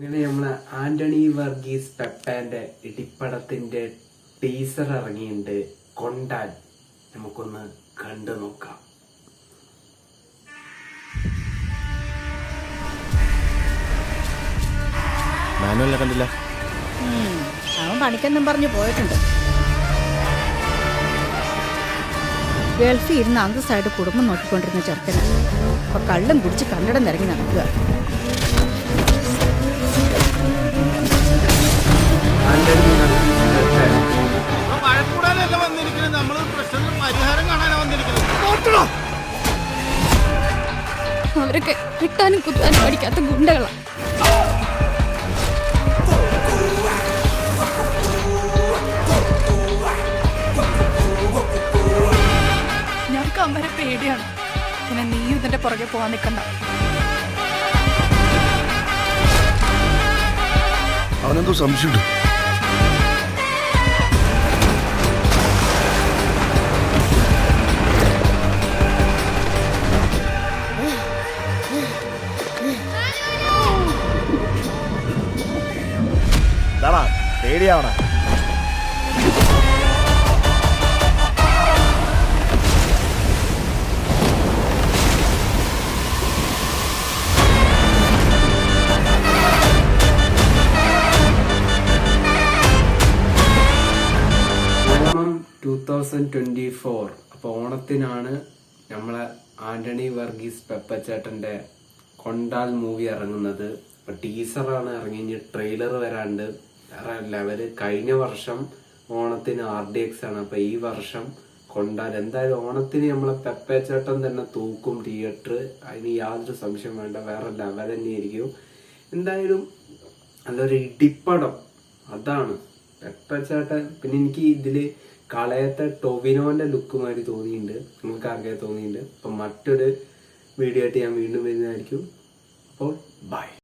അങ്ങനെ നമ്മളെ ആന്റണി വർഗീസ് പെപ്പന്റെ ഇടിപ്പടത്തിന്റെ ടീസർ ഇറങ്ങിയിട്ടുണ്ട്. കൊണ്ടാൽ നമുക്കൊന്ന് കണ്ടു നോക്കാം. കണ്ടില്ല, അവൻ പണിക്കെന്നും പറഞ്ഞു പോയിട്ടുണ്ട്. ഗൾഫിൽ ഇരുന്ന് അന്തസ്സായിട്ട് കുടുംബം നോക്കിക്കൊണ്ടിരുന്ന ചെറുക്കന് അപ്പൊ കള്ളും കുടിച്ച് കണ്ടടം നിറങ്ങി നടക്കുക. അവരൊക്കെ കിട്ടാനും കുത്താനും പഠിക്കാത്ത ഗുണ്ടകളാ. ഞങ്ങൾക്ക് അവരെ പേടിയാണ്. പിന്നെ നീയും ഇതിന്റെ പുറകെ പോവാൻ നിൽക്കണ്ട. അവനെന്തോ സംശയമുണ്ട്. പേടിയാവണ ഓണം 2024. അപ്പൊ ഓണത്തിനാണ് നമ്മളെ ആന്റണി വർഗീസ് പെപ്പച്ചേട്ടന്റെ കൊണ്ടാൽ മൂവി ഇറങ്ങുന്നത്. അപ്പൊ ടീസറാണ് ഇറങ്ങി, ട്രെയിലർ വരാണ്ട്. വേറെ ലെവല്. കഴിഞ്ഞ വർഷം ഓണത്തിന് RDX ആണ്. അപ്പൊ ഈ വർഷം കൊണ്ടാൽ. എന്തായാലും ഓണത്തിന് നമ്മളെ പെപ്പച്ചേട്ടൻ തന്നെ തൂക്കും തിയേറ്റർ. അതിന് യാതൊരു സംശയം വേണ്ട. വേറെ ലെവൽ തന്നെയായിരിക്കും. എന്തായാലും നല്ലൊരു ഇടിപ്പടം. അതാണ് പെപ്പച്ചേട്ടൻ. പിന്നെ എനിക്ക് ഇതില് കളയത്തെ ടൊവിനോന്റെ ലുക്ക് മാതിരി തോന്നിയിട്ടുണ്ട്. നിങ്ങൾക്ക് ആർക്കെ തോന്നിയിട്ടുണ്ട്. അപ്പൊ മറ്റൊരു വീഡിയോ ആയിട്ട് ഞാൻ വീണ്ടും വരുന്നതായിരിക്കും. അപ്പോൾ ബൈ.